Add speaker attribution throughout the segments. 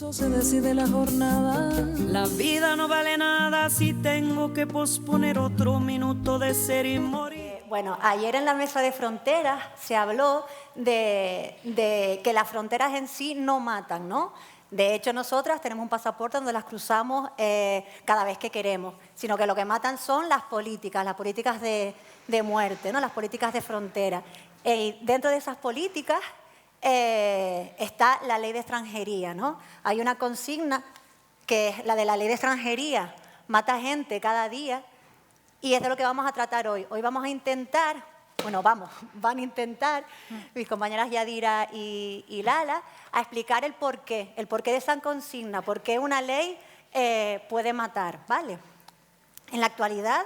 Speaker 1: eso se decide la jornada. La vida no vale nada si tengo que posponer otro minuto de ser y morir.
Speaker 2: Bueno, ayer en la mesa de fronteras se habló de que las fronteras en sí no matan, ¿no? De hecho, nosotras tenemos un pasaporte donde las cruzamos cada vez que queremos, sino que lo que matan son las políticas de muerte, ¿no? Las políticas de frontera. Y dentro de esas políticas está la ley de extranjería, ¿no? Hay una consigna que es la de la ley de extranjería, mata gente cada día, y es de lo que vamos a tratar hoy. Hoy vamos a intentar, van a intentar mis compañeras Yadira y Lala a explicar el porqué de esa consigna, por qué una ley puede matar, ¿vale? En la actualidad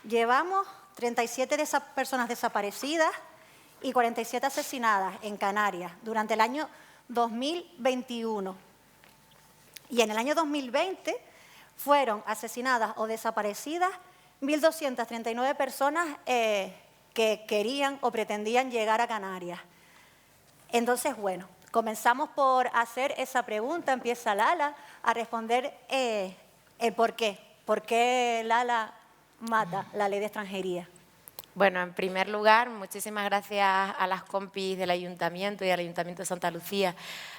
Speaker 2: llevamos 37 de esas personas desaparecidas y 47 asesinadas en Canarias durante el año 2021. Y en el año 2020 fueron asesinadas o desaparecidas 1.239 personas que querían o pretendían llegar a Canarias. Entonces, bueno, comenzamos por hacer esa pregunta. Empieza Lala a responder el por qué. ¿Por qué Lala mata la ley de extranjería?
Speaker 3: Bueno, en primer lugar, muchísimas gracias a las compis del Ayuntamiento y al Ayuntamiento de Santa Lucía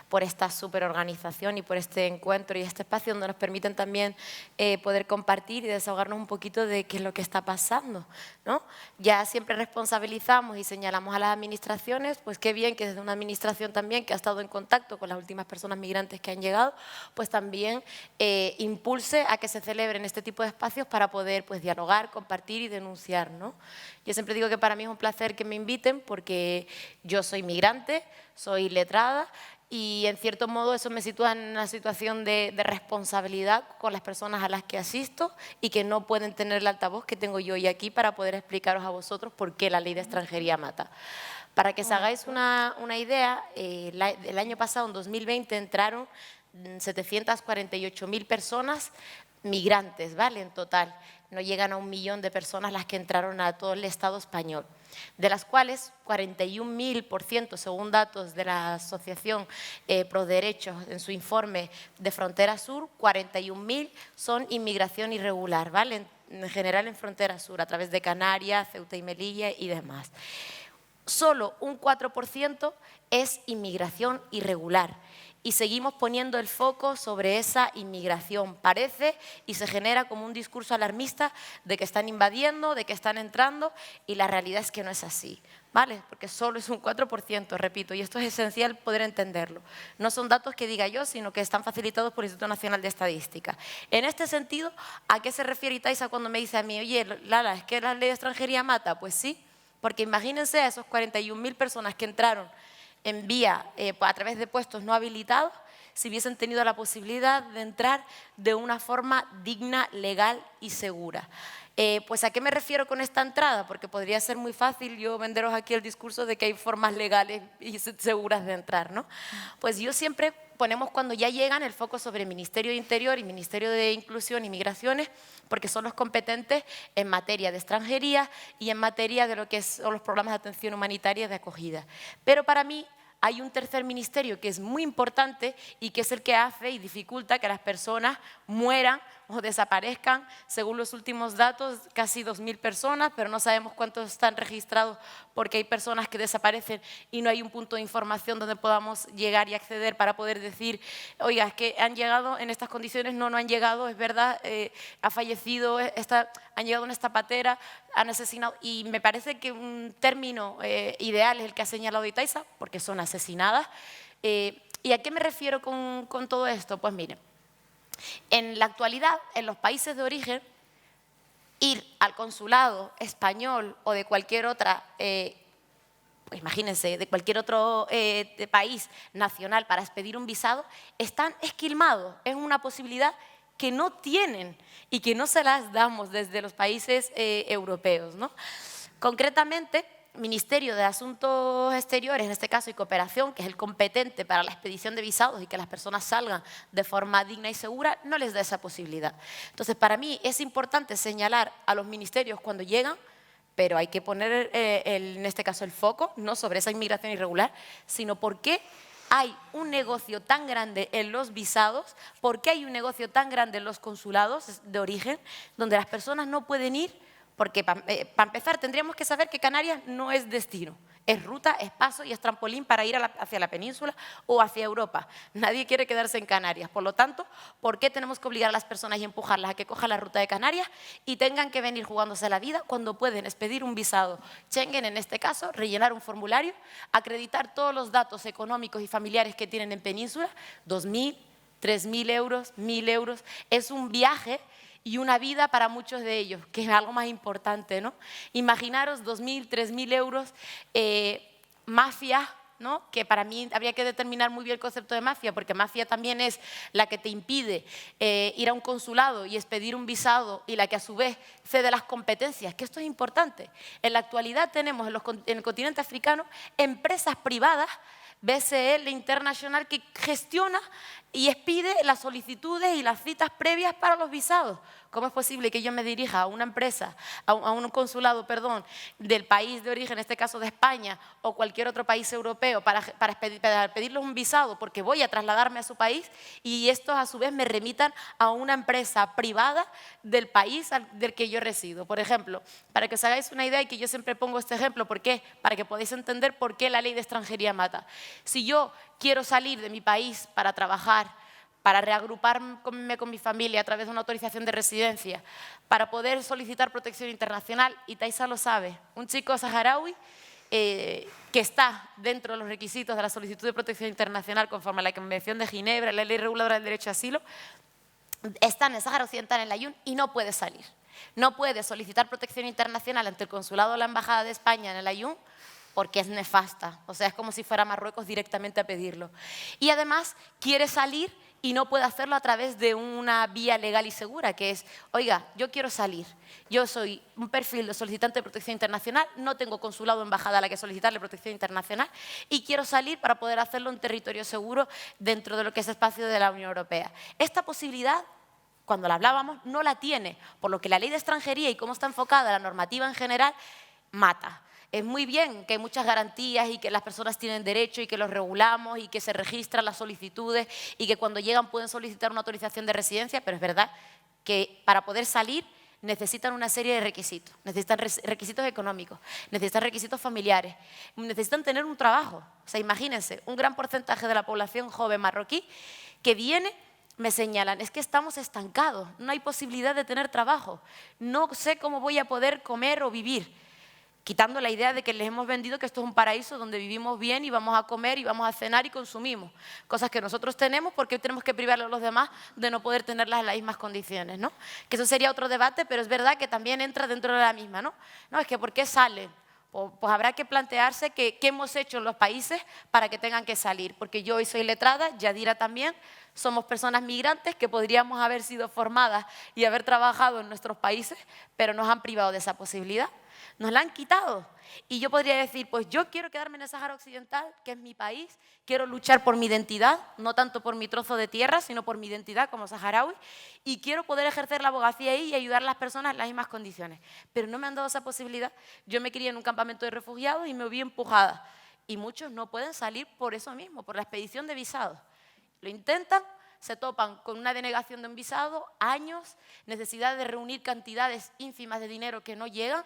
Speaker 3: por esta superorganización y por este encuentro y este espacio donde nos permiten también poder compartir y desahogarnos un poquito de qué es lo que está pasando, ¿no? Ya siempre responsabilizamos y señalamos a las administraciones, pues qué bien que desde una administración también que ha estado en contacto con las últimas personas migrantes que han llegado, pues también impulse a que se celebren este tipo de espacios para poder pues dialogar, compartir y denunciar, ¿no? Yo siempre digo que para mí es un placer que me inviten porque yo soy migrante, soy letrada y en cierto modo eso me sitúa en una situación de responsabilidad con las personas a las que asisto y que no pueden tener el altavoz que tengo yo hoy aquí para poder explicaros a vosotros por qué la ley de extranjería mata. Para que os hagáis una idea, el año pasado, en 2020, entraron 748.000 personas migrantes, ¿vale? En total, no llegan a 1 millón de personas las que entraron a todo el Estado español, de las cuales 41.000%, según datos de la Asociación Pro Derechos en su informe de Frontera Sur, 41.000 son inmigración irregular, ¿vale? En general en Frontera Sur, a través de Canarias, Ceuta y Melilla y demás. Solo un 4% es inmigración irregular. Y seguimos poniendo el foco sobre esa inmigración. Parece y se genera como un discurso alarmista de que están invadiendo, de que están entrando, y la realidad es que no es así, ¿vale? Porque solo es un 4%, repito, y esto es esencial poder entenderlo. No son datos que diga yo, sino que están facilitados por el Instituto Nacional de Estadística. En este sentido, ¿a qué se refiere Itaiza cuando me dice a mí, oye, Lala, ¿es que la ley de extranjería mata? Pues sí, porque imagínense a esos 41.000 personas que entraron en vía a través de puestos no habilitados, si hubiesen tenido la posibilidad de entrar de una forma digna, legal y segura. Pues ¿a qué me refiero con esta entrada? Porque podría ser muy fácil yo venderos aquí el discurso de que hay formas legales y seguras de entrar, ¿no? Pues yo siempre ponemos cuando ya llegan el foco sobre el Ministerio de Interior y Ministerio de Inclusión y Migraciones, porque son los competentes en materia de extranjería y en materia de lo que son los programas de atención humanitaria de acogida. Pero para mí hay un tercer ministerio que es muy importante y que es el que hace y dificulta que las personas mueran o desaparezcan. Según los últimos datos, casi 2.000 personas, pero no sabemos cuántos están registrados porque hay personas que desaparecen y no hay un punto de información donde podamos llegar y acceder para poder decir, oiga, es que han llegado en estas condiciones, no han llegado, es verdad, ha fallecido, han llegado en esta patera, han asesinado. Y me parece que un término ideal es el que ha señalado Itaiza, porque son asesinadas. ¿Y a qué me refiero con todo esto? Pues miren, en la actualidad, en los países de origen, ir al consulado español o de cualquier otra, pues imagínense, de cualquier otro país nacional para expedir un visado, están esquilmados. Es una posibilidad que no tienen y que no se las damos desde los países europeos, ¿no? Concretamente, Ministerio de Asuntos Exteriores, en este caso, y Cooperación, que es el competente para la expedición de visados y que las personas salgan de forma digna y segura, no les da esa posibilidad. Entonces, para mí es importante señalar a los ministerios cuando llegan, pero hay que poner, en este caso, el foco, no sobre esa inmigración irregular, sino por qué hay un negocio tan grande en los visados? ¿Por qué hay un negocio tan grande en los consulados de origen, donde las personas no pueden ir? Porque para empezar tendríamos que saber que Canarias no es destino. Es ruta, es paso y es trampolín para ir hacia la península o hacia Europa. Nadie quiere quedarse en Canarias. Por lo tanto, ¿por qué tenemos que obligar a las personas y empujarlas a que cojan la ruta de Canarias y tengan que venir jugándose la vida cuando pueden expedir un visado Schengen, en este caso, rellenar un formulario, acreditar todos los datos económicos y familiares que tienen en península, 2.000, 3.000 euros, 1.000 euros? Es un viaje y una vida para muchos de ellos, que es algo más importante, ¿no? Imaginaros 2.000, 3.000 euros, mafia, ¿no? Que para mí habría que determinar muy bien el concepto de mafia, porque mafia también es la que te impide ir a un consulado y expedir un visado y la que a su vez cede las competencias, que esto es importante. En la actualidad tenemos en el continente africano empresas privadas, BCL International, que gestiona y expide las solicitudes y las citas previas para los visados. ¿Cómo es posible que yo me dirija a una empresa, a un consulado, perdón, del país de origen, en este caso de España, o cualquier otro país europeo, para pedirles un visado porque voy a trasladarme a su país, y estos a su vez me remitan a una empresa privada del país del que yo resido? Por ejemplo, para que os hagáis una idea, y que yo siempre pongo este ejemplo, ¿por qué? Para que podáis entender por qué la ley de extranjería mata. Si yo quiero salir de mi país para trabajar, para reagruparme con mi familia a través de una autorización de residencia, para poder solicitar protección internacional, y Taisa lo sabe, un chico saharaui que está dentro de los requisitos de la solicitud de protección internacional conforme a la Convención de Ginebra, la Ley Reguladora del Derecho a Asilo, está en el Sáhara Occidental, en el Aaiún, y no puede salir. No puede solicitar protección internacional ante el consulado o la embajada de España en el Aaiún, porque es nefasta, o sea, es como si fuera a Marruecos directamente a pedirlo. Y además quiere salir y no puede hacerlo a través de una vía legal y segura, que es, oiga, yo quiero salir, yo soy un perfil de solicitante de protección internacional, no tengo consulado o embajada a la que solicitarle protección internacional y quiero salir para poder hacerlo en territorio seguro dentro de lo que es el espacio de la Unión Europea. Esta posibilidad, cuando la hablábamos, no la tiene, por lo que la ley de extranjería y cómo está enfocada la normativa en general, mata. Es muy bien que hay muchas garantías y que las personas tienen derecho y que los regulamos y que se registran las solicitudes y que cuando llegan pueden solicitar una autorización de residencia, pero es verdad que para poder salir necesitan una serie de requisitos. Necesitan requisitos económicos, necesitan requisitos familiares, necesitan tener un trabajo. O sea, imagínense, un gran porcentaje de la población joven marroquí que viene, me señalan, es que estamos estancados, no hay posibilidad de tener trabajo, no sé cómo voy a poder comer o vivir. Quitando la idea de que les hemos vendido que esto es un paraíso donde vivimos bien y vamos a comer y vamos a cenar y consumimos. Cosas que nosotros tenemos, porque tenemos que privarle a los demás de no poder tenerlas en las mismas condiciones, ¿no? Que eso sería otro debate, pero es verdad que también entra dentro de la misma, ¿no? No, es que ¿por qué salen? Pues habrá que plantearse qué hemos hecho en los países para que tengan que salir. Porque yo hoy soy letrada, Yadira también, somos personas migrantes que podríamos haber sido formadas y haber trabajado en nuestros países, pero nos han privado de esa posibilidad. Nos la han quitado. Y yo podría decir, pues yo quiero quedarme en el Sáhara Occidental, que es mi país, quiero luchar por mi identidad, no tanto por mi trozo de tierra, sino por mi identidad como saharaui, y quiero poder ejercer la abogacía ahí y ayudar a las personas en las mismas condiciones. Pero no me han dado esa posibilidad. Yo me crié en un campamento de refugiados y me vi empujada. Y muchos no pueden salir por eso mismo, por la expedición de visados. Lo intentan, se topan con una denegación de un visado, años, necesidad de reunir cantidades ínfimas de dinero que no llegan.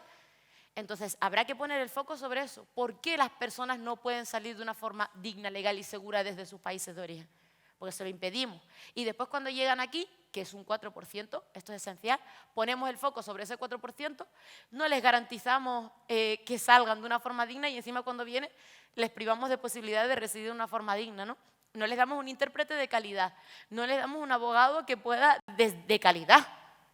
Speaker 3: Entonces, habrá que poner el foco sobre eso. ¿Por qué las personas no pueden salir de una forma digna, legal y segura desde sus países de origen? Porque se lo impedimos. Y después cuando llegan aquí, que es un 4%, esto es esencial, ponemos el foco sobre ese 4%, no les garantizamos que salgan de una forma digna y encima cuando vienen les privamos de posibilidades de residir de una forma digna, ¿no? No les damos un intérprete de calidad, no les damos un abogado que pueda de calidad.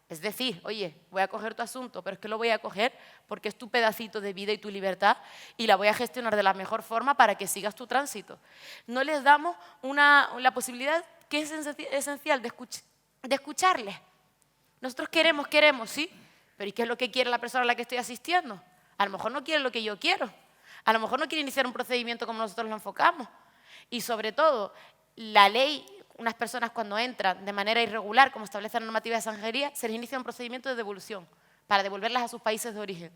Speaker 3: Es decir, oye, voy a coger tu asunto, pero es que lo voy a coger porque es tu pedacito de vida y tu libertad y la voy a gestionar de la mejor forma para que sigas tu tránsito. No les damos la posibilidad que es esencial de escucharles. Nosotros queremos, sí, pero ¿y qué es lo que quiere la persona a la que estoy asistiendo? A lo mejor no quiere lo que yo quiero, a lo mejor no quiere iniciar un procedimiento como nosotros lo enfocamos. Y sobre todo, la ley, unas personas cuando entran de manera irregular, como establece la normativa de extranjería, se les inicia un procedimiento de devolución para devolverlas a sus países de origen.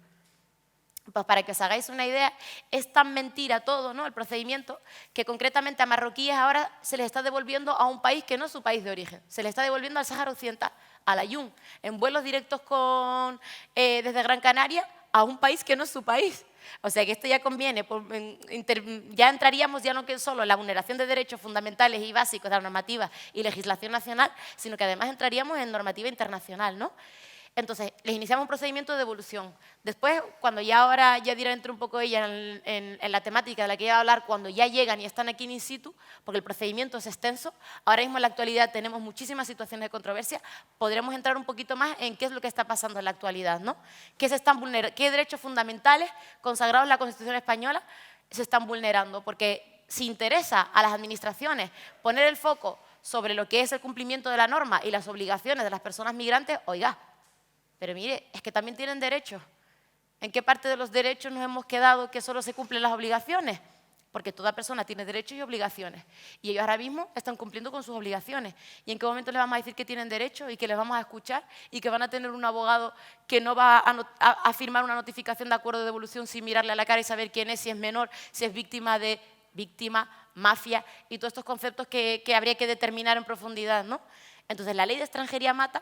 Speaker 3: Pues para que os hagáis una idea, es tan mentira todo, ¿no?, el procedimiento, que concretamente a marroquíes ahora se les está devolviendo a un país que no es su país de origen. Se les está devolviendo al Sáhara Occidental, al Aaiún, en vuelos directos desde Gran Canaria a un país que no es su país. O sea que esto ya conviene, ya entraríamos ya no que solo en la vulneración de derechos fundamentales y básicos de la normativa y legislación nacional, sino que además entraríamos en normativa internacional, ¿no? Entonces, les iniciamos un procedimiento de devolución. Después, cuando ya ahora ya diré dentro un poco ella en la temática de la que iba a hablar, cuando ya llegan y están aquí in situ, porque el procedimiento es extenso, ahora mismo en la actualidad tenemos muchísimas situaciones de controversia, podremos entrar un poquito más en qué es lo que está pasando en la actualidad, ¿no? ¿Qué derechos fundamentales consagrados en la Constitución española se están vulnerando? Porque si interesa a las administraciones poner el foco sobre lo que es el cumplimiento de la norma y las obligaciones de las personas migrantes, oiga, pero mire, es que también tienen derechos. ¿En qué parte de los derechos nos hemos quedado que solo se cumplen las obligaciones? Porque toda persona tiene derechos y obligaciones. Y ellos ahora mismo están cumpliendo con sus obligaciones. ¿Y en qué momento les vamos a decir que tienen derechos y que les vamos a escuchar y que van a tener un abogado que no va a firmar una notificación de acuerdo de devolución sin mirarle a la cara y saber quién es, si es menor, si es víctima, mafia y todos estos conceptos que habría que determinar en profundidad, ¿no? Entonces, la ley de extranjería mata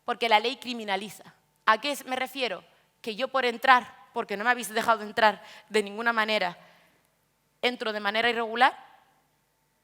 Speaker 3: porque la ley criminaliza. ¿A qué me refiero? Que yo por entrar, porque no me habéis dejado entrar de ninguna manera, entro de manera irregular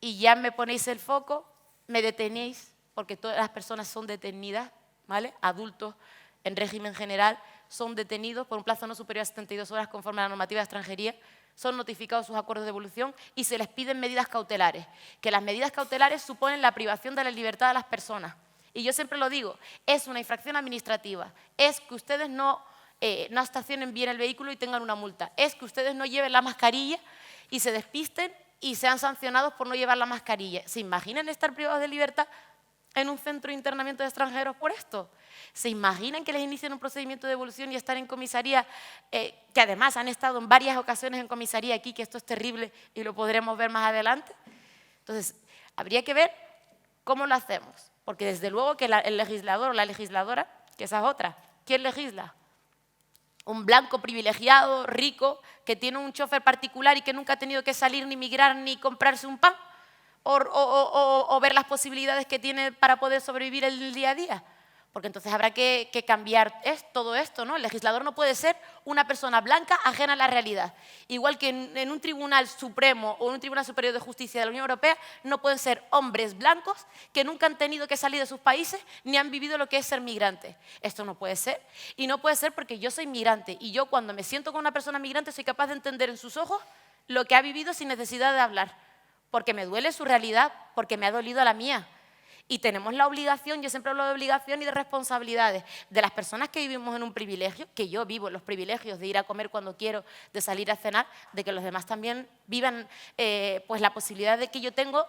Speaker 3: y ya me ponéis el foco, me detenéis, porque todas las personas son detenidas, ¿vale? Adultos en régimen general son detenidos por un plazo no superior a 72 horas conforme a la normativa de extranjería, son notificados sus acuerdos de devolución y se les piden medidas cautelares, que las medidas cautelares suponen la privación de la libertad de las personas. Y yo siempre lo digo, es una infracción administrativa, es que ustedes no estacionen bien el vehículo y tengan una multa, es que ustedes no lleven la mascarilla y se despisten y sean sancionados por no llevar la mascarilla. ¿Se imaginan estar privados de libertad en un centro de internamiento de extranjeros por esto? ¿Se imaginan que les inicien un procedimiento de devolución y estar en comisaría, que además han estado en varias ocasiones en comisaría aquí, que esto es terrible y lo podremos ver más adelante? Entonces, habría que ver cómo lo hacemos. Porque desde luego que el legislador o la legisladora, que esa es otra, ¿quién legisla? Un blanco privilegiado, rico, que tiene un chofer particular y que nunca ha tenido que salir ni migrar ni comprarse un pan o ver las posibilidades que tiene para poder sobrevivir el día a día. Porque entonces habrá que cambiar todo esto, ¿no? El legislador no puede ser una persona blanca ajena a la realidad. Igual que en un tribunal supremo o en un tribunal superior de justicia de la Unión Europea no pueden ser hombres blancos que nunca han tenido que salir de sus países ni han vivido lo que es ser migrante. Esto no puede ser. Y no puede ser porque yo soy migrante y yo cuando me siento con una persona migrante soy capaz de entender en sus ojos lo que ha vivido sin necesidad de hablar. Porque me duele su realidad, porque me ha dolido la mía. Y tenemos la obligación, yo siempre hablo de obligación y de responsabilidades, de las personas que vivimos en un privilegio, que yo vivo en los privilegios de ir a comer cuando quiero, de salir a cenar, de que los demás también vivan pues la posibilidad de que yo tengo.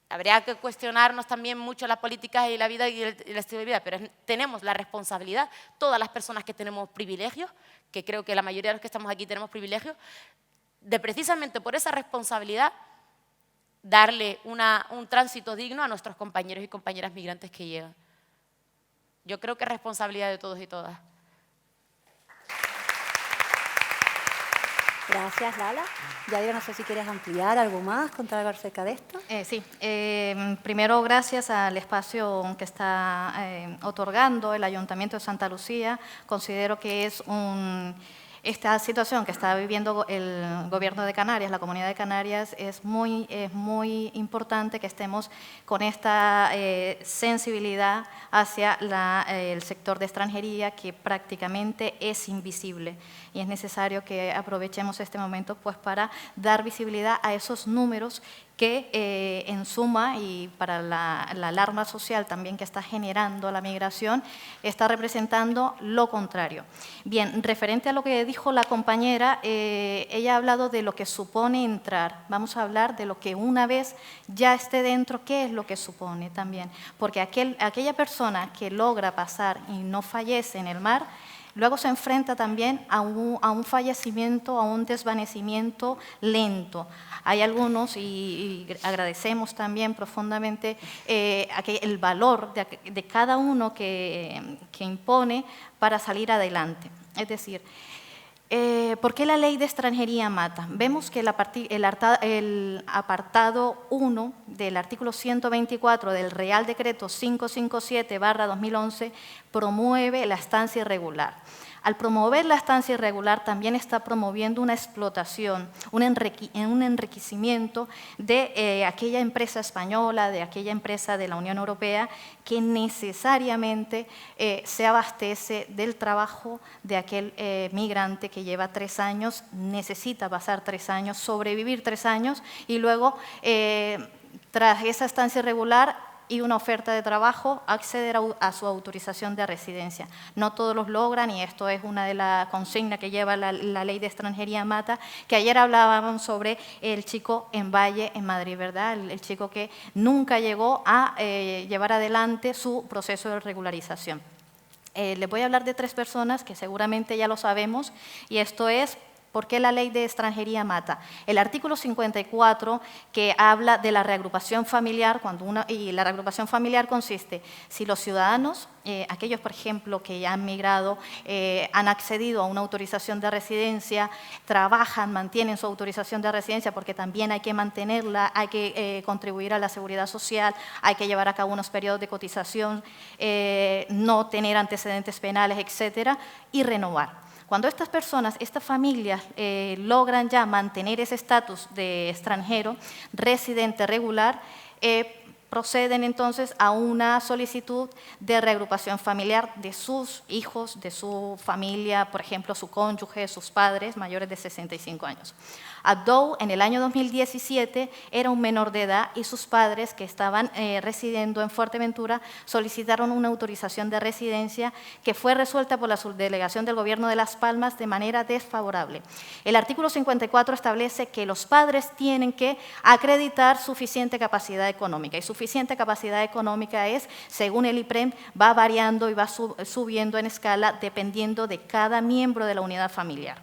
Speaker 3: Habría que cuestionarnos también mucho las políticas y la vida y el estilo de vida, pero tenemos la responsabilidad, todas las personas que tenemos privilegios, que creo que la mayoría de los que estamos aquí tenemos privilegios, de precisamente por esa responsabilidad darle un tránsito digno a nuestros compañeros y compañeras migrantes que llegan. Yo creo que es responsabilidad de todos y todas.
Speaker 2: Gracias, Lala. Yadira, no sé si quieres ampliar algo más, contar algo acerca de esto.
Speaker 4: Sí, primero gracias al espacio que está otorgando el Ayuntamiento de Santa Lucía. Considero que es esta situación que está viviendo el Gobierno de Canarias, la Comunidad de Canarias, es muy importante que estemos con esta sensibilidad hacia el sector de extranjería que prácticamente es invisible. Y es necesario que aprovechemos este momento pues, para dar visibilidad a esos números que en suma y para la alarma social también que está generando la migración, está representando lo contrario. Bien, referente a lo que dijo la compañera, ella ha hablado de lo que supone entrar. Vamos a hablar de lo que una vez ya esté dentro, qué es lo que supone también. Porque aquella persona que logra pasar y no fallece en el mar, luego se enfrenta también a un fallecimiento, a un desvanecimiento lento. Hay algunos, y agradecemos también profundamente el valor de cada uno que impone para salir adelante. Es decir, ¿Por qué la ley de extranjería mata? Vemos que el apartado 1 del artículo 124 del Real Decreto 557/2011 promueve la estancia irregular. Al promover la estancia irregular también está promoviendo una explotación, un enriquecimiento de aquella empresa española, de aquella empresa de la Unión Europea que necesariamente se abastece del trabajo de aquel migrante que lleva 3 años, necesita pasar 3 años, sobrevivir 3 años y luego, tras esa estancia irregular, y una oferta de trabajo, acceder a su autorización de residencia. No todos los logran y esto es una de las consignas que lleva la ley de extranjería mata, que ayer hablábamos sobre el chico en Valle, en Madrid, ¿verdad? El chico que nunca llegó a llevar adelante su proceso de regularización. Les voy a hablar de 3 personas que seguramente ya lo sabemos y esto es ¿por qué la ley de extranjería mata? El artículo 54 que habla de la reagrupación familiar, y la reagrupación familiar consiste, si los ciudadanos, aquellos por ejemplo que ya han migrado, han accedido a una autorización de residencia, trabajan, mantienen su autorización de residencia porque también hay que mantenerla, hay que contribuir a la seguridad social, hay que llevar a cabo unos periodos de cotización, no tener antecedentes penales, etcétera, y renovar. Cuando estas personas, estas familias logran ya mantener ese estatus de extranjero, residente regular, proceden entonces a una solicitud de reagrupación familiar de sus hijos, de su familia, por ejemplo, su cónyuge, sus padres mayores de 65 años. Abdou, en el año 2017, era un menor de edad y sus padres, que estaban residiendo en Fuerteventura, solicitaron una autorización de residencia que fue resuelta por la subdelegación del Gobierno de Las Palmas de manera desfavorable. El artículo 54 establece que los padres tienen que acreditar suficiente capacidad económica y suficiente capacidad económica es, según el IPREM, va variando y va subiendo en escala dependiendo de cada miembro de la unidad familiar.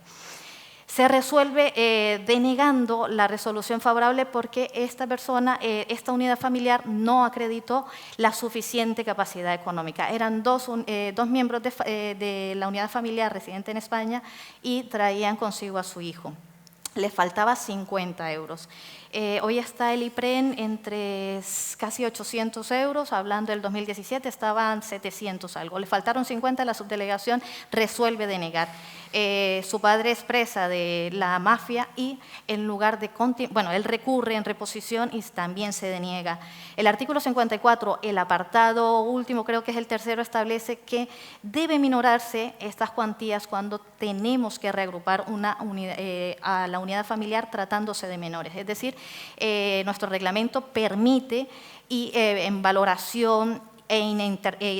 Speaker 4: Se resuelve denegando la resolución favorable porque esta persona, esta unidad familiar no acreditó la suficiente capacidad económica. Eran dos miembros de la unidad familiar residente en España y traían consigo a su hijo. Le faltaba 50 euros. Hoy está el IPREM entre casi 800 euros, hablando del 2017 estaban 700 algo. Le faltaron 50, la subdelegación resuelve denegar. Su padre es presa de la mafia y en lugar de él recurre en reposición y también se deniega. El artículo 54, el apartado último, creo que es el tercero, establece que debe minorarse estas cuantías cuando tenemos que reagrupar a la unidad familiar tratándose de menores. Es decir, nuestro reglamento permite y en valoración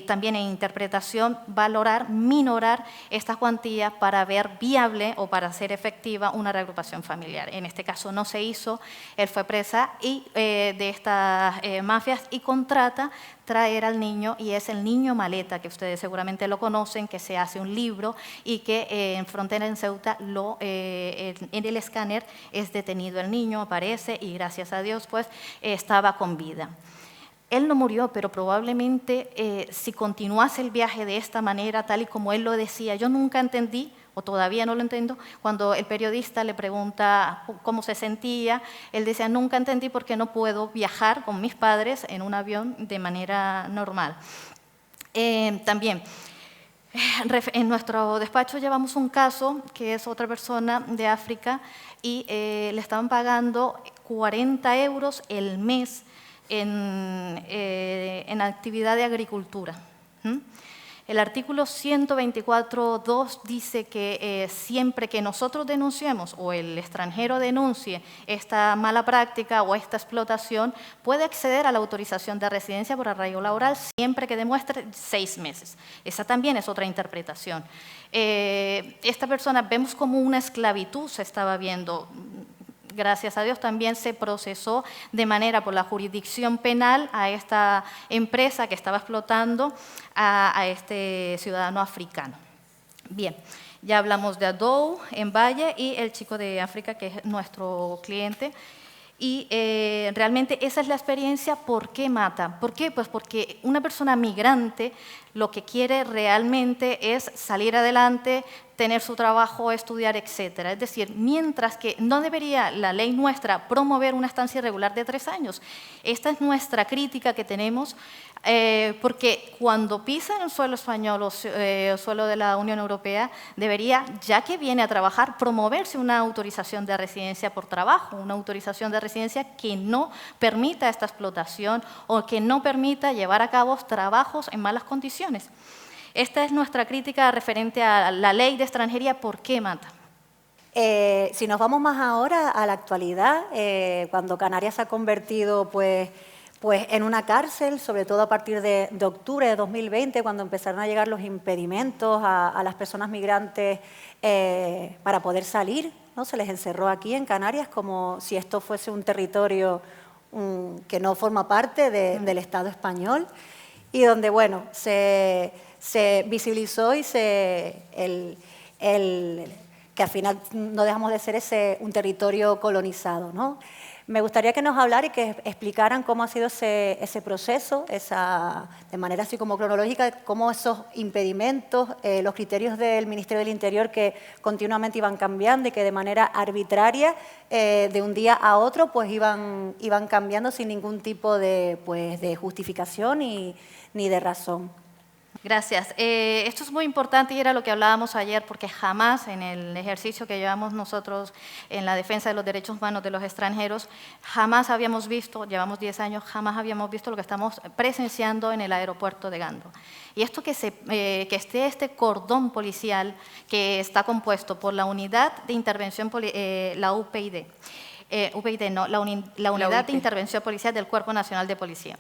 Speaker 4: también en interpretación, minorar estas cuantías para ver viable o para hacer efectiva una reagrupación familiar. En este caso no se hizo, él fue presa de estas mafias y contrata traer al niño, y es el niño maleta, que ustedes seguramente lo conocen, que se hace un libro y que en Frontera en Ceuta, en el escáner es detenido el niño, aparece y gracias a Dios pues estaba con vida. Él no murió, pero probablemente si continuase el viaje de esta manera, tal y como él lo decía, yo nunca entendí, o todavía no lo entiendo, cuando el periodista le pregunta cómo se sentía, él decía, nunca entendí por qué no puedo viajar con mis padres en un avión de manera normal. También, en nuestro despacho llevamos un caso que es otra persona de África y le estaban pagando 40 euros el mes en actividad de agricultura. El artículo 124.2 dice que siempre que nosotros denunciemos o el extranjero denuncie esta mala práctica o esta explotación, puede acceder a la autorización de residencia por arraigo laboral siempre que demuestre 6 meses. Esa también es otra interpretación. Esta persona vemos como una esclavitud se estaba viendo. Gracias a Dios también se procesó de manera por la jurisdicción penal a esta empresa que estaba explotando a este ciudadano africano. Bien, ya hablamos de Abdou en Valle y el chico de África que es nuestro cliente. Y realmente esa es la experiencia. ¿Por qué mata? ¿Por qué? Pues porque una persona migrante lo que quiere realmente es salir adelante, tener su trabajo, estudiar, etcétera. Es decir, mientras que no debería la ley nuestra promover una estancia irregular de 3 años. Esta es nuestra crítica que tenemos, porque cuando pisan el suelo español o suelo de la Unión Europea, debería, ya que viene a trabajar, promoverse una autorización de residencia por trabajo, una autorización de residencia que no permita esta explotación o que no permita llevar a cabo trabajos en malas condiciones. Esta es nuestra crítica referente a la ley de extranjería. ¿Por qué mata?
Speaker 2: Si nos vamos más ahora a la actualidad, cuando Canarias se ha convertido pues en una cárcel, sobre todo a partir de octubre de 2020, cuando empezaron a llegar los impedimentos a las personas migrantes para poder salir, ¿no? Se les encerró aquí en Canarias como si esto fuese un territorio que no forma parte del Estado español, y donde, bueno, se visibilizó y que al final no dejamos de ser un territorio colonizado, ¿no? Me gustaría que nos hablara y que explicaran cómo ha sido ese proceso, de manera así como cronológica, cómo esos impedimentos, los criterios del Ministerio del Interior que continuamente iban cambiando y que de manera arbitraria, de un día a otro, pues iban cambiando sin ningún tipo de justificación ni de razón.
Speaker 4: Gracias. Esto es muy importante y era lo que hablábamos ayer, porque jamás en el ejercicio que llevamos nosotros en la defensa de los derechos humanos de los extranjeros, jamás habíamos visto, llevamos 10 años, jamás habíamos visto lo que estamos presenciando en el aeropuerto de Gando. Y esto que esté este cordón policial que está compuesto por la Unidad de Intervención, la UPID, la Unidad de Intervención Policial del Cuerpo Nacional de Policía,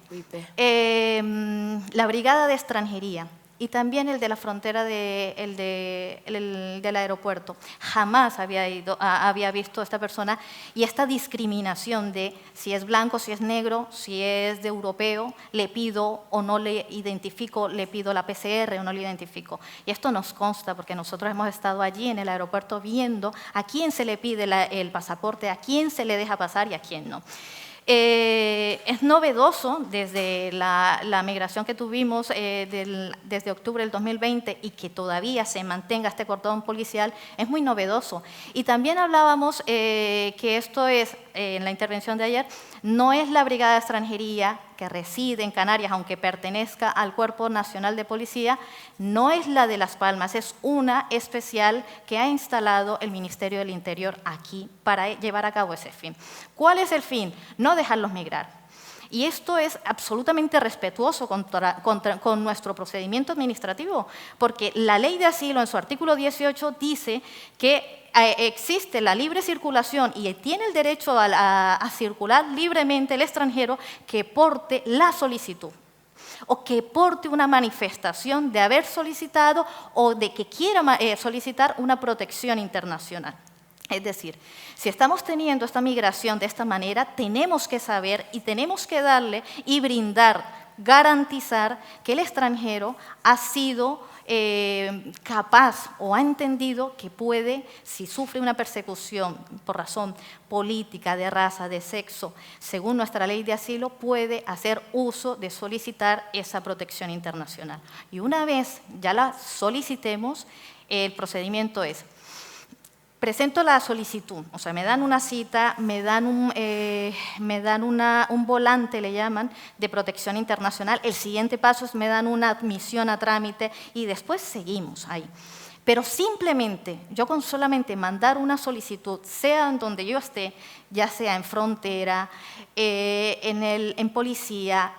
Speaker 4: la Brigada de Extranjería y también el de la frontera del aeropuerto. Jamás había visto a esta persona y esta discriminación de si es blanco, si es negro, si es de europeo, le pido o no le identifico, le pido la PCR o no le identifico. Y esto nos consta porque nosotros hemos estado allí en el aeropuerto viendo a quién se le pide el pasaporte, a quién se le deja pasar y a quién no. Es novedoso desde la migración que tuvimos desde octubre del 2020 y que todavía se mantenga este cordón policial, es muy novedoso. Y también hablábamos que esto es, en la intervención de ayer, no es la Brigada de Extranjería que reside en Canarias, aunque pertenezca al Cuerpo Nacional de Policía, no es la de Las Palmas, es una especial que ha instalado el Ministerio del Interior aquí para llevar a cabo ese fin. ¿Cuál es el fin? No dejarlos migrar. Y esto es absolutamente respetuoso con nuestro procedimiento administrativo, porque la Ley de Asilo en su artículo 18 dice que existe la libre circulación y tiene el derecho a circular libremente el extranjero que porte la solicitud o que porte una manifestación de haber solicitado o de que quiera solicitar una protección internacional. Es decir, si estamos teniendo esta migración de esta manera, tenemos que saber y tenemos que darle y brindar, garantizar que el extranjero ha sido capaz o ha entendido que puede, si sufre una persecución por razón política, de raza, de sexo, según nuestra ley de asilo, puede hacer uso de solicitar esa protección internacional. Y una vez ya la solicitemos, el procedimiento es: presento la solicitud, o sea, me dan una cita, me dan un volante, le llaman, de protección internacional. El siguiente paso es me dan una admisión a trámite y después seguimos ahí. Pero simplemente, yo con solamente mandar una solicitud, sea en donde yo esté, ya sea en frontera, en policía,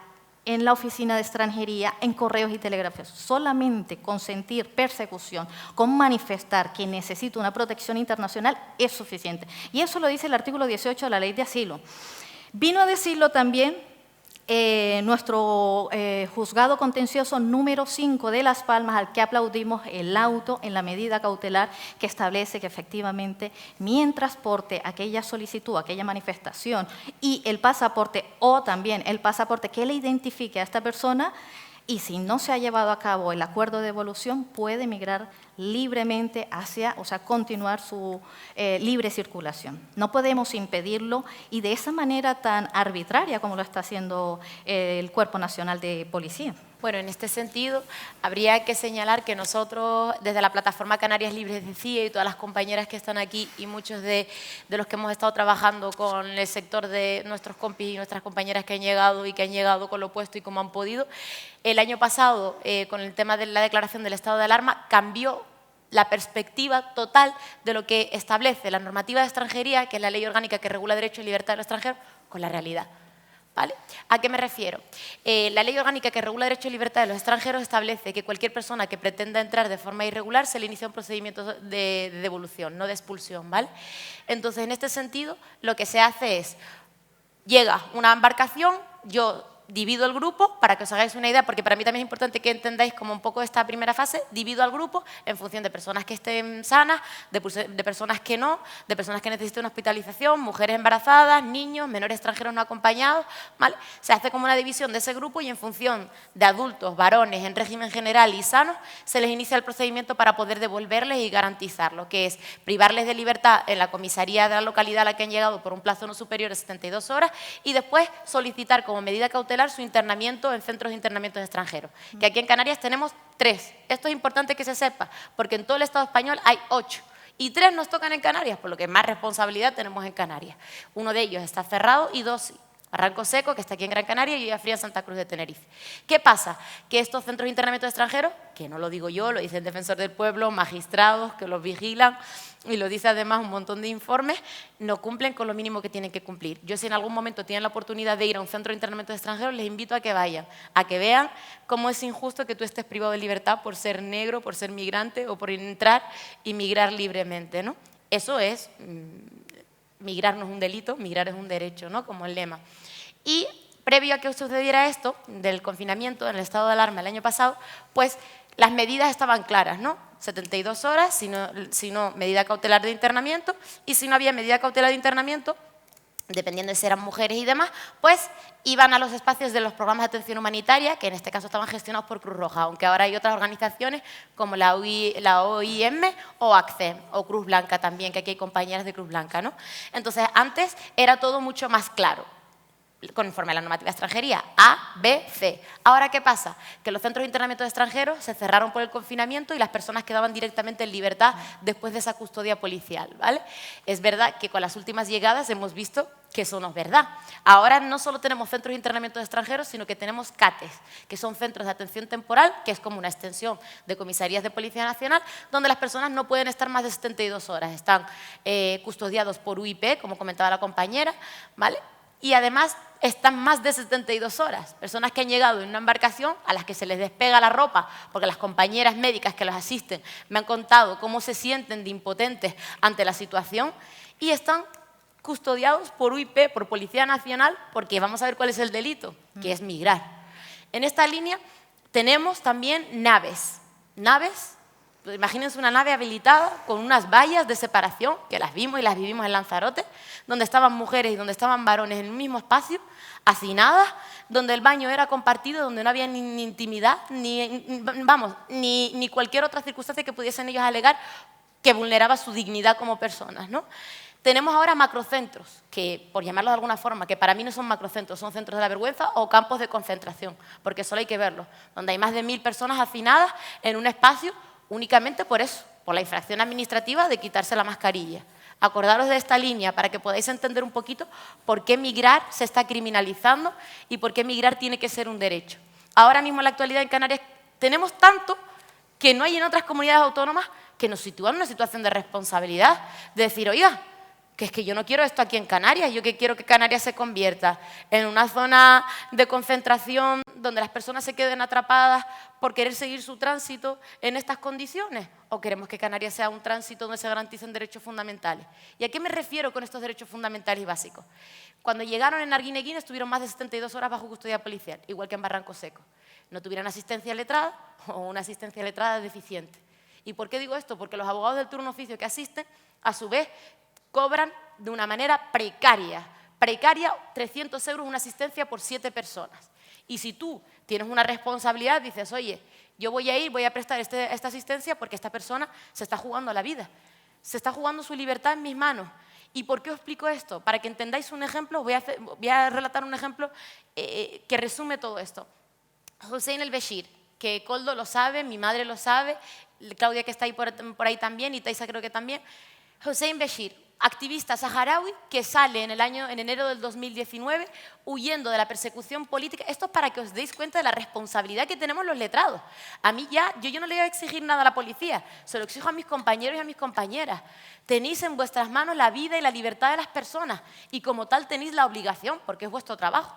Speaker 4: en la oficina de extranjería, en correos y telegrafías, solamente consentir persecución, con manifestar que necesito una protección internacional es suficiente. Y eso lo dice el artículo 18 de la Ley de Asilo. Vino a decirlo también nuestro juzgado contencioso número 5 de Las Palmas, al que aplaudimos el auto en la medida cautelar que establece que efectivamente mientras porte aquella solicitud, aquella manifestación y el pasaporte o también el pasaporte que le identifique a esta persona, y si no se ha llevado a cabo el acuerdo de devolución, puede emigrar libremente hacia, o sea, continuar su libre circulación. No podemos impedirlo y de esa manera tan arbitraria como lo está haciendo el Cuerpo Nacional de Policía.
Speaker 3: Bueno, en este sentido, habría que señalar que nosotros, desde la Plataforma Canarias Libres de CIE y todas las compañeras que están aquí y muchos de los que hemos estado trabajando con el sector de nuestros compis y nuestras compañeras que han llegado y que han llegado con lo opuesto y como han podido, el año pasado, con el tema de la declaración del estado de alarma, cambió la perspectiva total de lo que establece la normativa de extranjería, que es la ley orgánica que regula derechos y libertad de los extranjeros, con la realidad. ¿Vale? ¿A qué me refiero? La ley orgánica que regula derechos y libertad de los extranjeros establece que cualquier persona que pretenda entrar de forma irregular se le inicia un procedimiento de devolución, no de expulsión, ¿vale? Entonces, en este sentido, lo que se hace es, llega una embarcación, yo divido el grupo, para que os hagáis una idea, porque para mí también es importante que entendáis como un poco esta primera fase, divido al grupo en función de personas que estén sanas, de personas que no, de personas que necesiten una hospitalización, mujeres embarazadas, niños, menores extranjeros no acompañados, ¿vale? Se hace como una división de ese grupo y en función de adultos, varones, en régimen general y sanos, se les inicia el procedimiento para poder devolverles y garantizarlo, que es privarles de libertad en la comisaría de la localidad a la que han llegado por un plazo no superior a 72 horas y después solicitar como medida cautelar su internamiento en centros de internamiento de extranjeros, que aquí en Canarias tenemos 3. Esto es importante que se sepa, porque en todo el Estado español hay 8 y 3 nos tocan en Canarias, por lo que más responsabilidad tenemos en Canarias. Uno de ellos está cerrado y 2 sí. Barranco Seco, que está aquí en Gran Canaria, y Villa Fría, Santa Cruz de Tenerife. ¿Qué pasa? Que estos centros de internamiento de extranjeros, que no lo digo yo, lo dice el Defensor del Pueblo, magistrados que los vigilan, y lo dice además un montón de informes, no cumplen con lo mínimo que tienen que cumplir. Yo, si en algún momento tienen la oportunidad de ir a un centro de internamiento de extranjeros, les invito a que vayan, a que vean cómo es injusto que tú estés privado de libertad por ser negro, por ser migrante o por entrar y migrar libremente, ¿no? Eso es... migrar no es un delito, migrar es un derecho, ¿no? Como el lema. Y previo a que sucediera esto, del confinamiento, en el estado de alarma el año pasado, pues las medidas estaban claras, ¿no? 72 horas, si no medida cautelar de internamiento, y si no había medida cautelar de internamiento, dependiendo de si eran mujeres y demás, pues iban a los espacios de los programas de atención humanitaria, que en este caso estaban gestionados por Cruz Roja, aunque ahora hay otras organizaciones como la OIM o ACCEM, o Cruz Blanca también, que aquí hay compañeras de Cruz Blanca, ¿no? Entonces, antes era todo mucho más claro, conforme a la normativa de extranjería, A, B, C. Ahora, ¿qué pasa? Que los centros de internamiento de extranjeros se cerraron por el confinamiento y las personas quedaban directamente en libertad después de esa custodia policial, ¿vale? Es verdad que con las últimas llegadas hemos visto que eso no es verdad. Ahora no solo tenemos centros de internamiento de extranjeros, sino que tenemos CATES, que son centros de atención temporal, que es como una extensión de comisarías de Policía Nacional, donde las personas no pueden estar más de 72 horas. Están custodiados por UIP, como comentaba la compañera, ¿vale? Y además están más de 72 horas. Personas que han llegado en una embarcación a las que se les despega la ropa, porque las compañeras médicas que los asisten me han contado cómo se sienten de impotentes ante la situación y están custodiados por UIP, por Policía Nacional, porque vamos a ver cuál es el delito, que es migrar. En esta línea tenemos también naves. Naves, imagínense una nave habilitada con unas vallas de separación, que las vimos y las vivimos en Lanzarote, donde estaban mujeres y donde estaban varones en un mismo espacio, hacinadas, donde el baño era compartido, donde no había ni intimidad, ni cualquier otra circunstancia que pudiesen ellos alegar que vulneraba su dignidad como personas, ¿no? Tenemos ahora macrocentros, que por llamarlos de alguna forma, que para mí no son macrocentros, son centros de la vergüenza o campos de concentración, porque solo hay que verlos, donde hay más de 1000 personas hacinadas en un espacio únicamente por eso, por la infracción administrativa de quitarse la mascarilla. Acordaros de esta línea para que podáis entender un poquito por qué migrar se está criminalizando y por qué migrar tiene que ser un derecho. Ahora mismo en la actualidad en Canarias tenemos tanto que no hay en otras comunidades autónomas que nos sitúan en una situación de responsabilidad, de decir, oiga, que es que yo no quiero esto aquí en Canarias, yo que quiero que Canarias se convierta en una zona de concentración donde las personas se queden atrapadas por querer seguir su tránsito en estas condiciones, o queremos que Canarias sea un tránsito donde se garanticen derechos fundamentales. ¿Y a qué me refiero con estos derechos fundamentales y básicos? Cuando llegaron en Arguineguín estuvieron más de 72 horas bajo custodia policial, igual que en Barranco Seco. No tuvieron asistencia letrada o una asistencia letrada deficiente. ¿Y por qué digo esto? Porque los abogados del turno oficio que asisten, a su vez, cobran de una manera precaria, 300 euros una asistencia por 7 personas. Y si tú tienes una responsabilidad, dices, oye, Yo voy a ir, voy a prestar esta asistencia porque esta persona se está jugando la vida. Se está jugando su libertad en mis manos. ¿Y por qué os explico esto? Para que entendáis un ejemplo, voy a relatar un ejemplo que resume todo esto. Hussein el-Beshir, que Koldo lo sabe, mi madre lo sabe, Claudia que está ahí por ahí también, y Taisa creo que también. Hussein Beshir, activista saharaui que sale en enero del 2019 huyendo de la persecución política. Esto es para que os deis cuenta de la responsabilidad que tenemos los letrados. A mí yo no le voy a exigir nada a la policía, se lo exijo a mis compañeros y a mis compañeras. Tenéis en vuestras manos la vida y la libertad de las personas y como tal tenéis la obligación, porque es vuestro trabajo.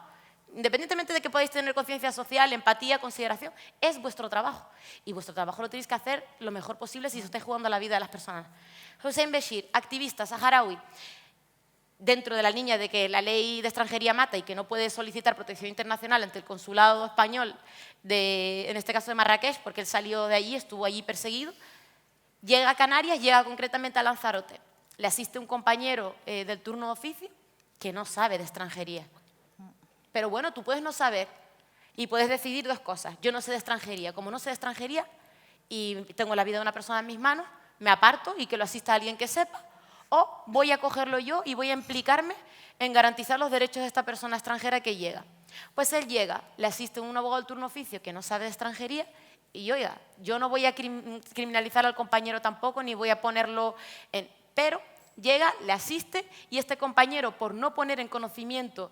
Speaker 3: Independientemente de que podáis tener conciencia social, empatía, consideración, es vuestro trabajo. Y vuestro trabajo lo tenéis que hacer lo mejor posible si os estáis jugando la vida de las personas. Hussein Beshir, activista saharaui, dentro de la línea de que la ley de extranjería mata y que no puede solicitar protección internacional ante el consulado español, en este caso de Marrakech, porque él salió de allí, estuvo allí perseguido, llega a Canarias, llega concretamente a Lanzarote. Le asiste un compañero del turno de oficio que no sabe de extranjería. Pero bueno, tú puedes no saber y puedes decidir dos cosas. Yo no sé de extranjería. Como no sé de extranjería y tengo la vida de una persona en mis manos, me aparto y que lo asista a alguien que sepa, o voy a cogerlo yo y voy a implicarme en garantizar los derechos de esta persona extranjera que llega. Pues él llega, le asiste un abogado del turno oficio que no sabe de extranjería y oiga, yo no voy a criminalizar al compañero tampoco ni voy a ponerlo en... Pero llega, le asiste y este compañero, por no poner en conocimiento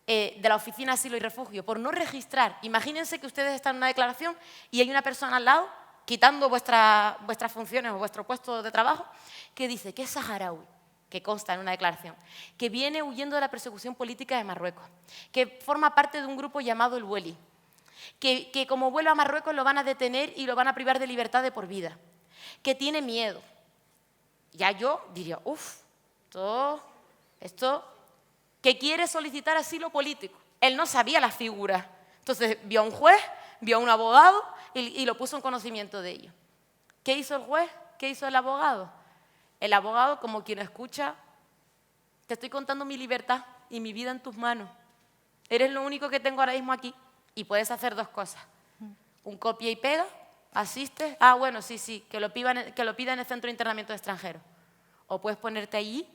Speaker 3: de la Oficina de Asilo y Refugio, por no registrar, imagínense que ustedes están en una declaración y hay una persona al lado, quitando vuestras funciones o vuestro puesto de trabajo, que dice que es saharaui, que consta en una declaración, que viene huyendo de la persecución política de Marruecos, que forma parte de un grupo llamado el Weli, que como vuelva a Marruecos lo van a detener y lo van a privar de libertad de por vida, que tiene miedo. Ya yo diría, uff, esto que quiere solicitar asilo político. Él no sabía la figura. Entonces vio a un juez, vio a un abogado y lo puso en conocimiento de ello. ¿Qué hizo el juez? ¿Qué hizo el abogado? El abogado, como quien escucha, te estoy contando mi libertad y mi vida en tus manos. Eres lo único que tengo ahora mismo aquí y puedes hacer dos cosas. Un copia y pega, asistes, bueno, sí, que lo pida en el centro de internamiento de extranjeros. O puedes ponerte allí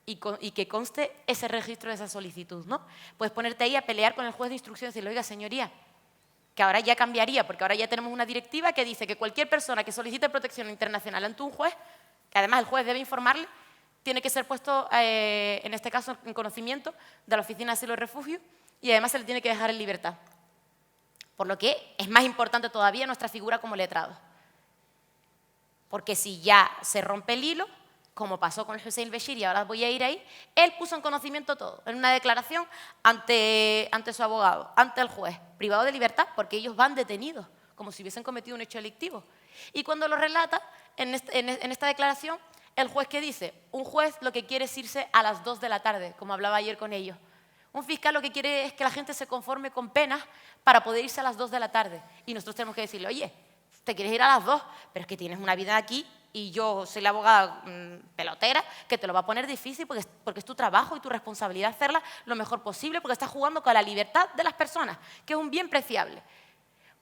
Speaker 3: y que conste ese registro de esa solicitud, ¿no? Puedes ponerte ahí a pelear con el juez de instrucción y decirle, oiga, señoría, que ahora ya cambiaría, porque ahora ya tenemos una directiva que dice que cualquier persona que solicite protección internacional ante un juez, que además el juez debe informarle, tiene que ser puesto, en este caso, en conocimiento de la Oficina de Asilo y Refugio y además se le tiene que dejar en libertad. Por lo que es más importante todavía nuestra figura como letrados. Porque si ya se rompe el hilo, como pasó con el Hussein el-Beshir, y ahora voy a ir ahí, él puso en conocimiento todo, en una declaración ante su abogado, ante el juez, privado de libertad, porque ellos van detenidos, como si hubiesen cometido un hecho delictivo. Y cuando lo relata, en esta declaración, el juez que dice, un juez lo que quiere es irse a las 2 de la tarde, como hablaba ayer con ellos. Un fiscal lo que quiere es que la gente se conforme con penas para poder irse a las 2 de la tarde. Y nosotros tenemos que decirle, oye, te quieres ir a las 2, pero es que tienes una vida aquí y yo soy la abogada pelotera que te lo va a poner difícil porque es tu trabajo y tu responsabilidad hacerla lo mejor posible porque estás jugando con la libertad de las personas, que es un bien preciable.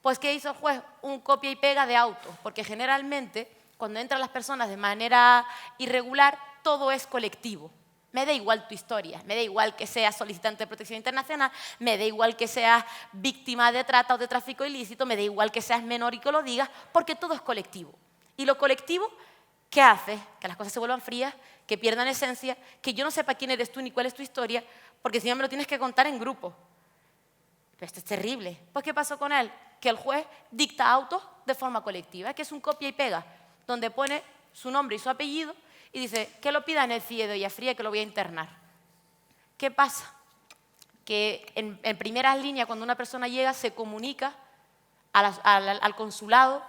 Speaker 3: Pues, ¿qué hizo el juez? Un copia y pega de autos, porque generalmente cuando entran las personas de manera irregular, todo es colectivo. Me da igual tu historia, me da igual que seas solicitante de protección internacional, me da igual que seas víctima de trata o de tráfico ilícito, me da igual que seas menor y que lo digas, porque todo es colectivo. Y lo colectivo, ¿qué hace? Que las cosas se vuelvan frías, que pierdan esencia, que yo no sepa quién eres tú ni cuál es tu historia, porque si no me lo tienes que contar en grupo. Pero esto es terrible. Pues, ¿qué pasó con él? Que el juez dicta autos de forma colectiva, que es un copia y pega, donde pone su nombre y su apellido y dice que lo pida en el CIE de Ollafría que lo voy a internar. ¿Qué pasa? Que en primeras líneas, cuando una persona llega, se comunica al consulado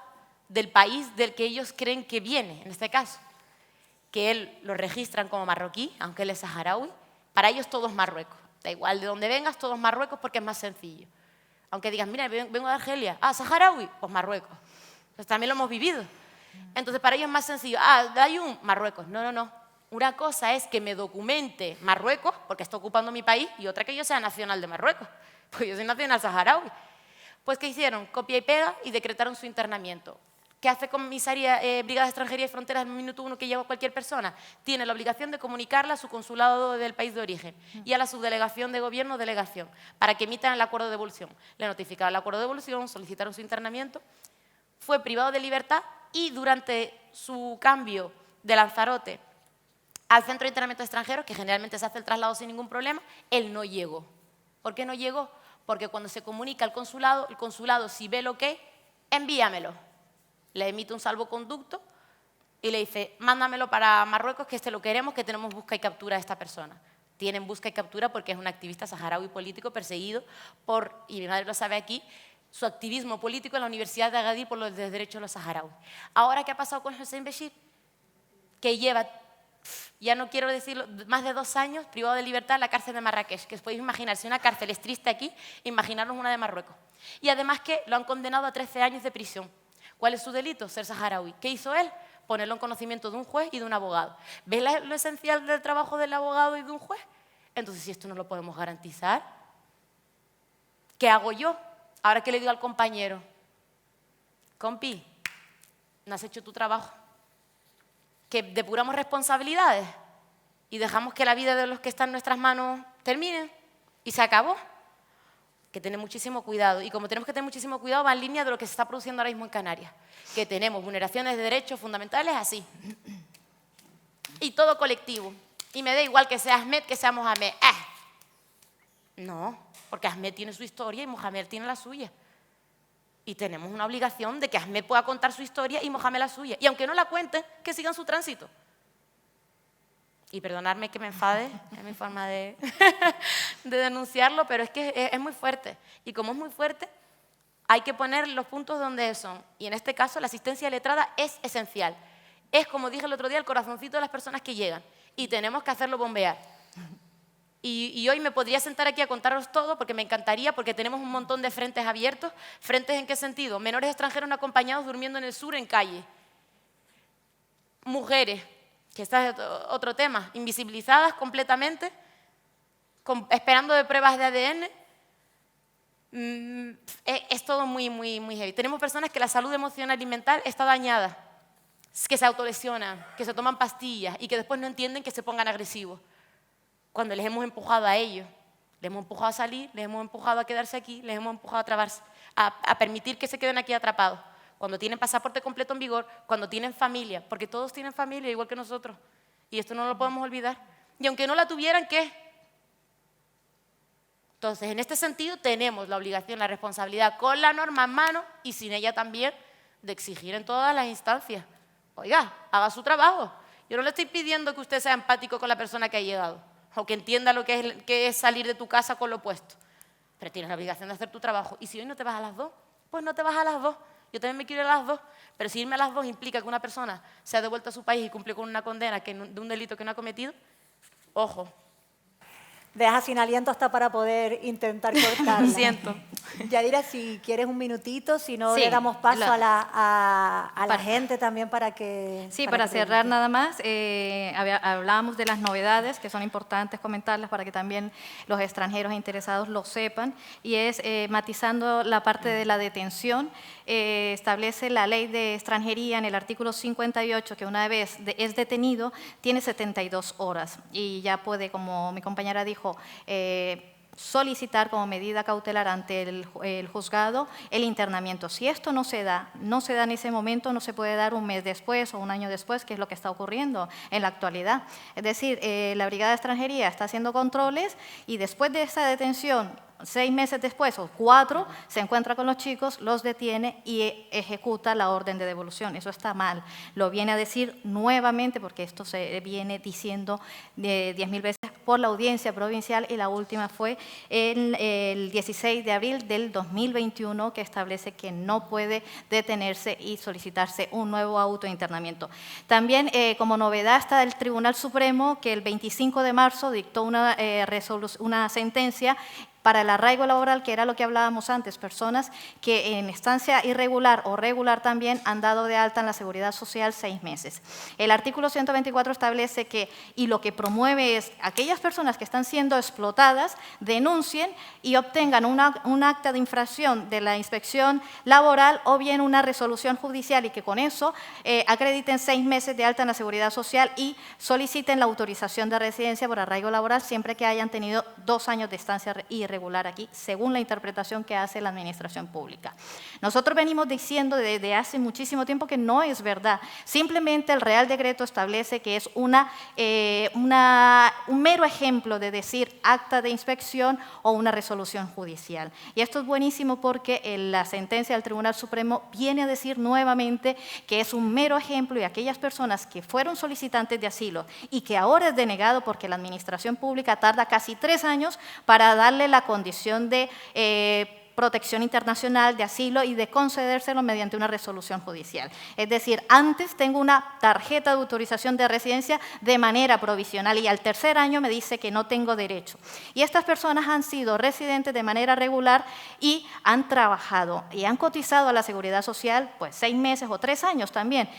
Speaker 3: del país del que ellos creen que viene, en este caso, que él lo registran como marroquí, aunque él es saharaui, para ellos todo es Marruecos. Da igual de dónde vengas, todo es Marruecos porque es más sencillo. Aunque digas, mira, vengo de Argelia, saharaui, pues Marruecos. Pues también lo hemos vivido. Entonces, para ellos es más sencillo, hay un Marruecos. No. Una cosa es que me documente Marruecos, porque está ocupando mi país, y otra que yo sea nacional de Marruecos, porque yo soy nacional saharaui. Pues, ¿qué hicieron? Copia y pega y decretaron su internamiento. ¿Qué hace Comisaría, Brigada de Extranjería y Fronteras en el minuto 1 que lleva cualquier persona? Tiene la obligación de comunicarla a su consulado del país de origen y a la subdelegación de gobierno o delegación para que emitan el acuerdo de devolución. Le notificaron el acuerdo de devolución, solicitaron su internamiento, fue privado de libertad y durante su cambio de Lanzarote al centro de internamiento de extranjeros, que generalmente se hace el traslado sin ningún problema, él no llegó. ¿Por qué no llegó? Porque cuando se comunica al consulado, el consulado, si ve lo que es, envíamelo. Le emite un salvoconducto y le dice, mándamelo para Marruecos, que lo queremos, que tenemos busca y captura de esta persona. Tienen busca y captura porque es un activista saharaui político perseguido por, y mi madre lo sabe aquí, su activismo político en la Universidad de Agadir por los derechos de los saharauis. Ahora, ¿qué ha pasado con Hussein Beshir? Que lleva, ya no quiero decirlo, más de 2 años privado de libertad en la cárcel de Marrakech, que os podéis imaginar, si una cárcel es triste aquí, imaginaros una de Marruecos. Y además que lo han condenado a 13 años de prisión. ¿Cuál es su delito? Ser saharaui. ¿Qué hizo él? Ponerlo en conocimiento de un juez y de un abogado. ¿Ves lo esencial del trabajo del abogado y de un juez? Entonces, si esto no lo podemos garantizar, ¿qué hago yo? Ahora que le digo al compañero, compi, no has hecho tu trabajo. Que depuramos responsabilidades y dejamos que la vida de los que están en nuestras manos termine y se acabó. Que tener muchísimo cuidado. Y como tenemos que tener muchísimo cuidado, va en línea de lo que se está produciendo ahora mismo en Canarias. Que tenemos vulneraciones de derechos fundamentales así. Y todo colectivo. Y me da igual que sea Ahmed, que sea Mohamed. No, porque Ahmed tiene su historia y Mohamed tiene la suya. Y tenemos una obligación de que Ahmed pueda contar su historia y Mohamed la suya. Y aunque no la cuenten, que sigan su tránsito. Y perdonadme que me enfade, es mi forma de denunciarlo, pero es que es muy fuerte. Y como es muy fuerte, hay que poner los puntos donde son. Y en este caso, la asistencia letrada es esencial. Es, como dije el otro día, el corazoncito de las personas que llegan. Y tenemos que hacerlo bombear. Y hoy me podría sentar aquí a contaros todo, porque me encantaría, porque tenemos un montón de frentes abiertos. ¿Frentes en qué sentido? Menores extranjeros no acompañados durmiendo en el sur en calle. Mujeres, que este es otro tema, invisibilizadas completamente, esperando de pruebas de ADN. Es todo muy, muy, muy heavy. Tenemos personas que la salud emocional y mental está dañada, que se autolesionan, que se toman pastillas y que después no entienden que se pongan agresivos. Cuando les hemos empujado a ellos, les hemos empujado a salir, les hemos empujado a quedarse aquí, les hemos empujado a trabarse, a permitir que se queden aquí atrapados. Cuando tienen pasaporte completo en vigor, cuando tienen familia, porque todos tienen familia igual que nosotros. Y esto no lo podemos olvidar. Y aunque no la tuvieran, ¿qué? Entonces, en este sentido, tenemos la obligación, la responsabilidad con la norma en mano y sin ella también de exigir en todas las instancias. Oiga, haga su trabajo. Yo no le estoy pidiendo que usted sea empático con la persona que ha llegado o que entienda lo que es salir de tu casa con lo opuesto. Pero tienes la obligación de hacer tu trabajo. Y si hoy no te vas a las 2, pues no te vas a las 2. Yo también me quiero ir a las 2, pero si irme a las 2 implica que una persona se ha devuelto a su país y cumple con una condena de un delito que no ha cometido, ojo.
Speaker 2: Deja sin aliento hasta para poder intentar cortarla.
Speaker 3: Lo siento.
Speaker 2: Yadira, si quieres un minutito, si no
Speaker 4: Sí,
Speaker 2: le damos paso a la gente también para que...
Speaker 4: Sí, para
Speaker 2: que
Speaker 4: cerrar
Speaker 2: pregunte.
Speaker 4: nada más, hablábamos de las novedades, que son importantes comentarlas para que también los extranjeros interesados lo sepan, y es matizando la parte de la detención, establece la ley de extranjería en el artículo 58, que una vez es detenido, tiene 72 horas, y ya puede, como mi compañera dijo, solicitar como medida cautelar ante el juzgado el internamiento. Si esto no se da en ese momento, no se puede dar un mes después o un año después, que es lo que está ocurriendo en la actualidad. Es decir, la Brigada de Extranjería está haciendo controles y después de esa detención, 6 meses después o 4, se encuentra con los chicos, los detiene y ejecuta la orden de devolución. Eso está mal. Lo viene a decir nuevamente, porque esto se viene diciendo 10.000 veces por la audiencia provincial, y la última fue el 16 de abril del 2021, que establece que no puede detenerse y solicitarse un nuevo autointernamiento. También, como novedad, está el Tribunal Supremo, que el 25 de marzo dictó una sentencia para el arraigo laboral, que era lo que hablábamos antes, personas que en estancia irregular o regular también han dado de alta en la Seguridad Social 6 meses. El artículo 124 establece que, y lo que promueve es, aquellas personas que están siendo explotadas denuncien y obtengan un acta de infracción de la inspección laboral o bien una resolución judicial, y que con eso acrediten 6 meses de alta en la Seguridad Social y soliciten la autorización de residencia por arraigo laboral siempre que hayan tenido 2 años de estancia irregular aquí, según la interpretación que hace la Administración Pública. Nosotros venimos diciendo desde hace muchísimo tiempo que no es verdad. Simplemente el Real Decreto establece que es un mero ejemplo de decir acta de inspección o una resolución judicial. Y esto es buenísimo porque la sentencia del Tribunal Supremo viene a decir nuevamente que es un mero ejemplo, y aquellas personas que fueron solicitantes de asilo y que ahora es denegado porque la Administración Pública tarda casi 3 años para darle la condición de protección internacional, de asilo, y de concedérselo mediante una resolución judicial. Es decir, antes tengo una tarjeta de autorización de residencia de manera provisional y al 3er año me dice que no tengo derecho. Y estas personas han sido residentes de manera regular y han trabajado y han cotizado a la Seguridad Social pues 6 meses o 3 años también.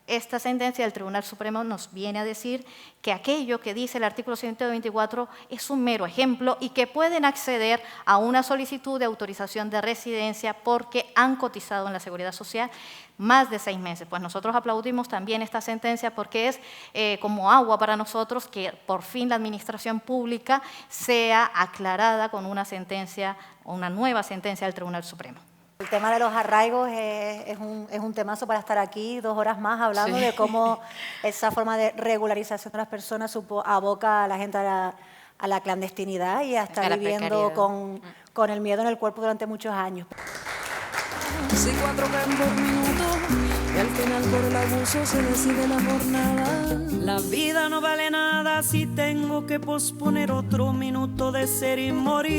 Speaker 4: Esta sentencia del Tribunal Supremo nos viene a decir que aquello que dice el artículo 124 es un mero ejemplo y que pueden acceder a una solicitud de autorización de residencia porque han cotizado en la Seguridad Social más de 6 meses. Pues nosotros aplaudimos también esta sentencia porque es como agua para nosotros que por fin la Administración Pública sea aclarada con una sentencia, una nueva sentencia del Tribunal Supremo.
Speaker 2: El tema de los arraigos es un temazo para estar aquí 2 horas más hablando de cómo esa forma de regularización de las personas aboca a la gente a la clandestinidad y a estar viviendo con el miedo en el cuerpo durante muchos años.
Speaker 1: Si 4 caen por minuto y al final por el abuso se decide la jornada. La vida no vale nada si tengo que posponer otro minuto de ser y morir.